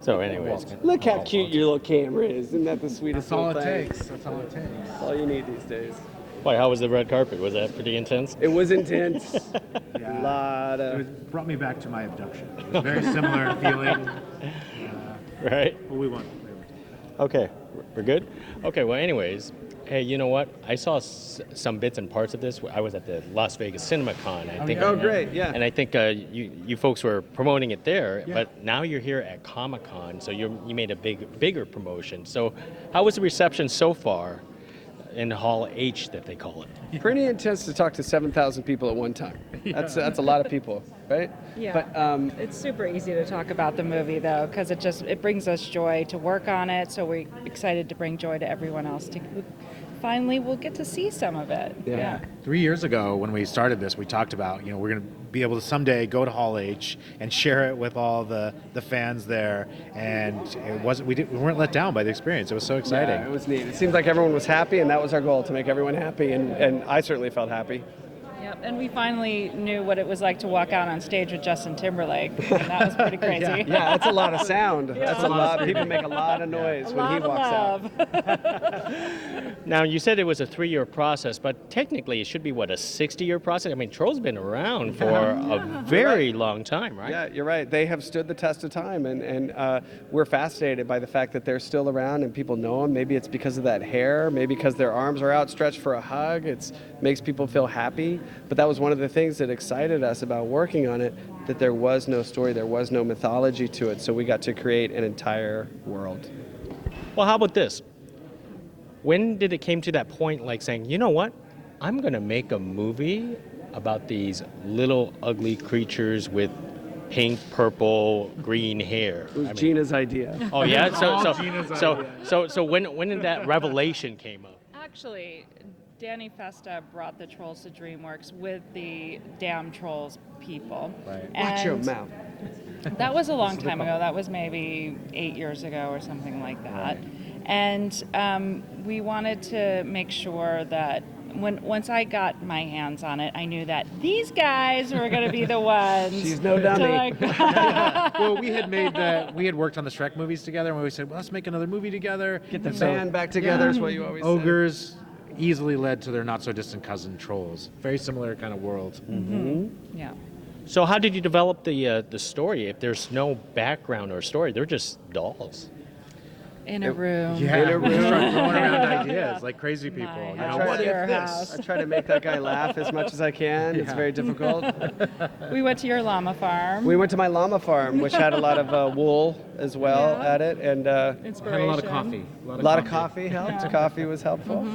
So anyways. Look how cute your little camera is. Isn't that the sweetest That's all little it thing? takes. That's all it takes. That's all you need these days. Boy, how was the red carpet? Was that pretty intense? It was intense. Yeah. Lot of... Brought me back to my abduction. It was very similar feeling. Right? But we won. Okay, we're good? Okay, well anyways, hey, you know what? I saw some bits and parts of this. I was at the Las Vegas CinemaCon, I think. Oh, great, yeah. And I think you folks were promoting it there, but now you're here at Comic-Con, so you made a bigger promotion. So how was the reception so far in Hall H, that they call it? Pretty intense to talk to 7,000 people at one time. That's a lot of people, right? Yeah. But it's super easy to talk about the movie though, because it brings us joy to work on it. So we're excited to bring joy to everyone else. Finally, we'll get to see some of it. Yeah. 3 years ago, when we started this, we talked about, we're going to be able to someday go to Hall H and share it with all the fans there. And we weren't let down by the experience. It was so exciting. Yeah, it was neat. It seemed like everyone was happy, and that was our goal, to make everyone happy. And I certainly felt happy. Yep. And we finally knew what it was like to walk out on stage with Justin Timberlake. And that was pretty crazy. Yeah, that's a lot of sound. That's a lot. People make a lot of noise when he walks out. Now, you said it was a 3-year process, but technically it should be, what, a 60-year process? I mean, Troll's been around for a very long time, right? Yeah, you're right. They have stood the test of time, and we're fascinated by the fact that they're still around and people know them. Maybe it's because of that hair, maybe because their arms are outstretched for a hug. It makes people feel happy. But that was one of the things that excited us about working on it, that there was no story, there was no mythology to it, so we got to create an entire world. Well, how about this? When did it came to that point, like saying, you know what, I'm going to make a movie about these little ugly creatures with pink, purple, green hair? It was Gina's idea. Oh yeah, Gina's so when did that revelation came up? Actually, Danny Festa brought the Trolls to DreamWorks with the Damn Trolls people. Right. Watch your mouth. That was a long time ago. That was maybe 8 years ago or something like that. Right. And we wanted to make sure that once I got my hands on it, I knew that these guys were going to be the ones. She's no dummy. Well, we had worked on the Shrek movies together, and we said, well, let's make another movie together. Get the band back together is what you always say. Ogres easily led to their not-so-distant cousin, Trolls. Very similar kind of world. Mm-hmm. Yeah. So how did you develop the story? If there's no background or story, they're just dolls. In a room. Yeah, In a we room. start throwing around ideas like crazy people. My You house. know, What if this? I try to make that guy laugh as much as I can. It's very difficult. We went to your llama farm. We went to my llama farm, which had a lot of wool as well at it, and Inspiration. had a lot of coffee. a lot of coffee helped. Coffee was helpful.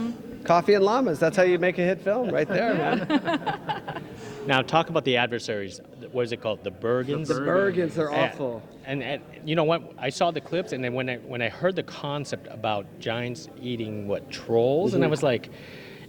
Coffee and llamas. That's how you make a hit film, right there, man. Now talk about the adversaries. What is it called? The Bergens? The Bergens are awful. And you know what? I saw the clips, and then when I heard the concept about giants eating trolls, and I was like,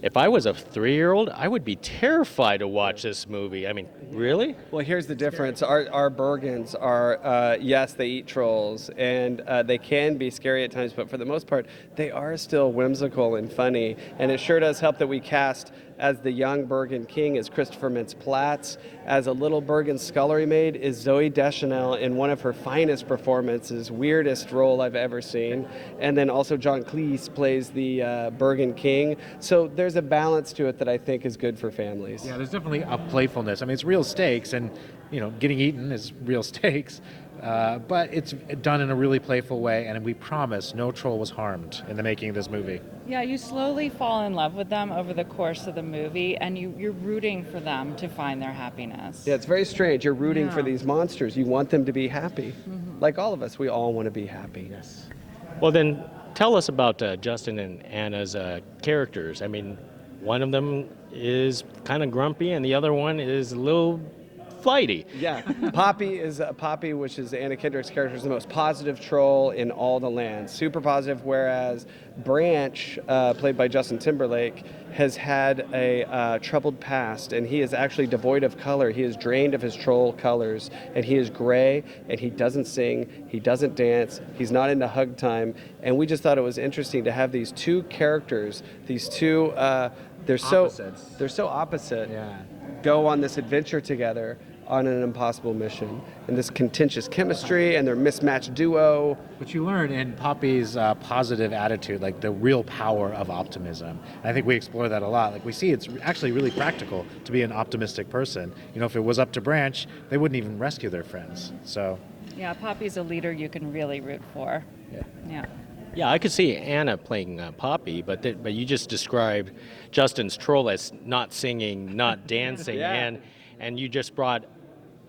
if I was a 3-year-old, I would be terrified to watch this movie. I mean, really? Well, here's the difference. Our Bergens are, yes, they eat trolls, and they can be scary at times, but for the most part, they are still whimsical and funny. And it sure does help that we cast as the young Bergen King is Christopher Mintz-Platz. As a little Bergen scullery maid is Zoe Deschanel in one of her finest performances, weirdest role I've ever seen. And then also John Cleese plays the Bergen King. So there's a balance to it that I think is good for families. Yeah, there's definitely a playfulness. I mean, it's real stakes, and getting eaten is real stakes. But it's done in a really playful way, and we promise no troll was harmed in the making of this movie. Yeah, you slowly fall in love with them over the course of the movie, and you're rooting for them to find their happiness. Yeah, it's very strange. You're rooting for these monsters. You want them to be happy. Like all of us, we all want to be happy. Yes. Well, then tell us about Justin and Anna's characters. I mean, one of them is kind of grumpy, and the other one is a little flighty. Yeah, Poppy, which is Anna Kendrick's character, is the most positive troll in all the land. Super positive, whereas Branch, played by Justin Timberlake, has had a troubled past, and he is actually devoid of color. He is drained of his troll colors, and he is gray, and he doesn't sing, he doesn't dance, he's not into hug time, and we just thought it was interesting to have these two characters, these two, they're so Opposites. opposite, Yeah. go on this adventure together. on an impossible mission. And this contentious chemistry and their mismatched duo. But you learn in Poppy's positive attitude, like the real power of optimism. And I think we explore that a lot. Like we see it's actually really practical to be an optimistic person. You know, if it was up to Branch, they wouldn't even rescue their friends. So. Yeah, Poppy's a leader you can really root for. Yeah. Yeah. Yeah, I could see Anna playing Poppy, but you just described Justin's troll as not singing, not dancing, Yeah. and you just brought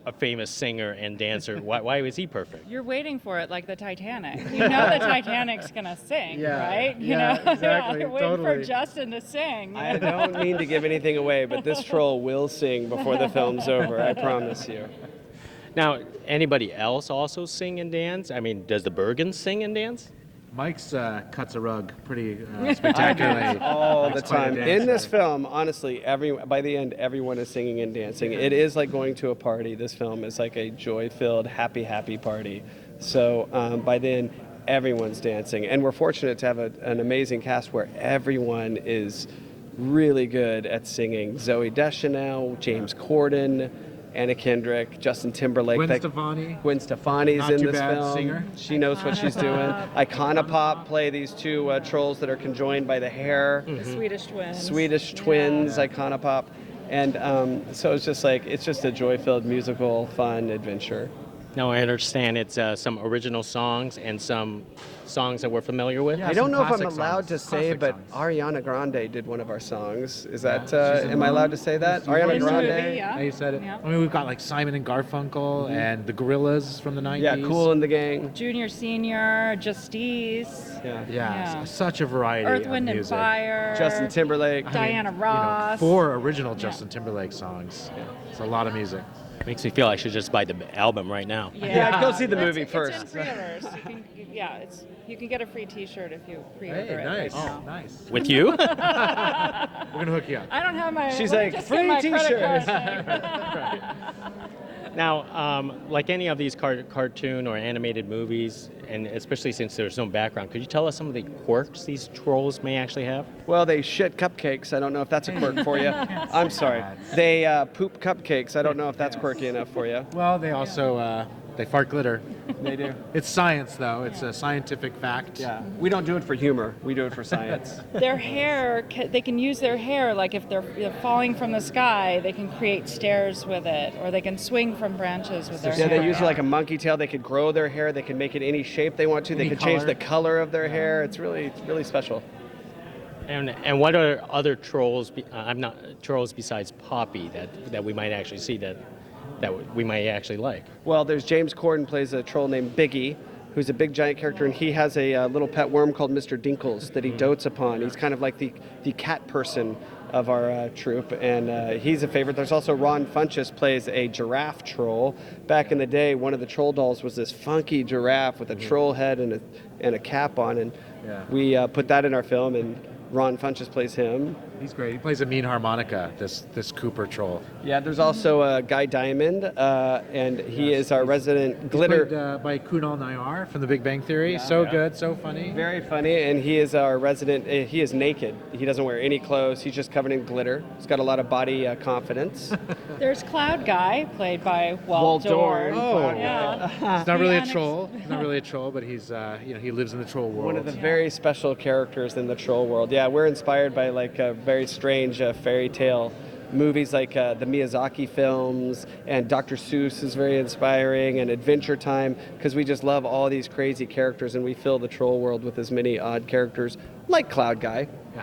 a famous singer and dancer. Why was he perfect? You're waiting for it like the Titanic. You know the Titanic's gonna sing, Yeah, right? You yeah, know, exactly, You're waiting totally. for Justin to sing. I don't mean to give anything away, but this troll will sing before the film's over, I promise you. Now, anybody else also sing and dance? I mean, does the Bergens sing and dance? Mike's cuts a rug pretty spectacularly. All the He's quite a time. dancer. In this film, honestly, by the end, everyone is singing and dancing. It is like going to a party. This film is like a joy-filled, happy party. So by the end, everyone's dancing. And we're fortunate to have an amazing cast where everyone is really good at singing. Zooey Deschanel, James Corden, Anna Kendrick, Justin Timberlake. Gwen Stefani. Gwen Stefani's Not in too this bad film. singer. She knows what she's doing. Iconopop play these two trolls that are conjoined by the hair. The Swedish twins. Swedish Yeah. twins, Iconopop. And so it's just a joy-filled musical, fun adventure. Now, I understand it's some original songs and some songs that we're familiar with. Yeah. I don't some know if I'm classic allowed songs. to say, Classic but songs. Ariana Grande did one of our songs. Is that, She's in am I one. allowed to say that? She's in Ariana In the Grande? movie, yeah. Yeah, you said it. Yeah. I mean, we've got like Simon and Garfunkel and the Gorillas from the 90s. Yeah, Cool in the Gang. Junior, Senior, Justice, Yeah. Yeah, Yeah. such a variety Earth, of Wind, and music. Fire. Justin Timberlake. Diana Ross. 4 original Justin Timberlake songs. It's a lot of music. Makes me feel I should just buy the album right now. Yeah, go see the movie It's first. in pre-orders. You can get a free T-shirt if you pre-order it nice. right now. Nice. With you? We're gonna hook you up. I don't have my. She's let me like, just free get my T-shirt. credit card thing. Now, like any of these cartoon or animated movies, and especially since there's no background, could you tell us some of the quirks these trolls may actually have? Well, they shit cupcakes. I don't know if that's a quirk for you. I'm sorry. They poop cupcakes. I don't know if that's quirky enough for you. Well, they also they fart glitter. They do. It's science, though. It's a scientific fact. Yeah. We don't do it for humor. We do it for science. Their hair, they can use their hair, like if they're falling from the sky, they can create stairs with it, or they can swing from branches with their Yeah, hair. they use it like a monkey tail. They could grow their hair. They can make it any shape they want to. They Any could change color. the color of their hair. It's really special. And what are other trolls? I'm not trolls besides Poppy that we might actually see that we might actually like. Well, there's James Corden plays a troll named Biggie, who's a big giant character, and he has a little pet worm called Mr. Dinkles that he dotes upon. He's kind of like the cat person of our troupe, and he's a favorite. There's also Ron Funches plays a giraffe troll. Back in the day, one of the troll dolls was this funky giraffe with a troll head and a cap on, and Yeah. we put that in our film, and Ron Funches plays him. He's great. He plays a mean harmonica, this Cooper troll. Yeah, there's also Guy Diamond, and he is our resident glitter. Played by Kunal Nayyar from The Big Bang Theory. Yeah. So good, so funny. Very funny, and he is our resident. He is naked. He doesn't wear any clothes. He's just covered in glitter. He's got a lot of body confidence. There's Cloud Guy, played by Walt Walt Dohrn. Dohrn. Oh. Yeah. He's not really a The troll. He's not really a troll, but he's he lives in the troll world. One of the very special characters in the troll world. Yeah, we're inspired by like a very strange fairy tale movies like the Miyazaki films, and Dr. Seuss is very inspiring, and Adventure Time, because we just love all these crazy characters, and we fill the troll world with as many odd characters like Cloud Guy. Yeah.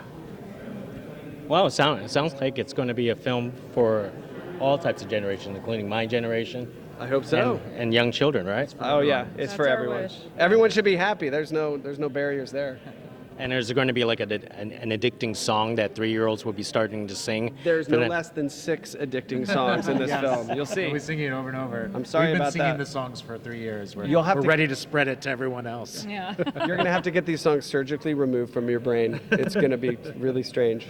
Well, it sounds like it's going to be a film for all types of generations, including my generation I hope so. and young children, right? Oh yeah, it's That's for our everyone. wish. Everyone should be happy. There's no barriers there. And there's going to be like an addicting song that 3-year-olds will be starting to sing. There's for no the- less than 6 addicting songs in this Yes. film. You'll We'll see. be singing it over and over. I'm sorry We've been about singing that. the songs for 3 years. You'll have we're to- ready to spread it to everyone else. Yeah. You're gonna have to get these songs surgically removed from your brain. It's gonna be really strange.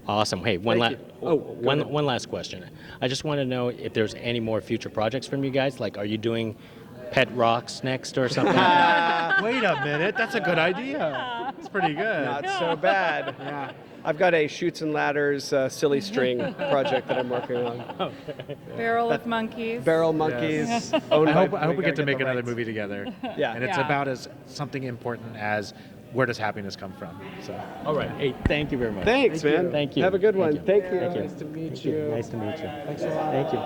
Awesome. Hey, Thank you. Oh, go ahead. one last question. I just want to know if there's any more future projects from you guys. Like, are you doing Pet Rocks next or something? Wait a minute, that's a good idea. That's pretty good. Not so bad. Yeah. I've got a Chutes and Ladders silly string project that I'm working on. Barrel of Monkeys. Barrel Monkeys. Yes. owned I by- hope we get to gotta make the another rights. movie together. Yeah. And it's Yeah. about as something important as where does happiness come from. So. All right. Hey, thank you very much. Thanks, man. Thank you. Have a good Thank one. you. Thank you. Thank you. Nice to meet Thank you. you. Nice to meet you. Thanks a lot. Thank you.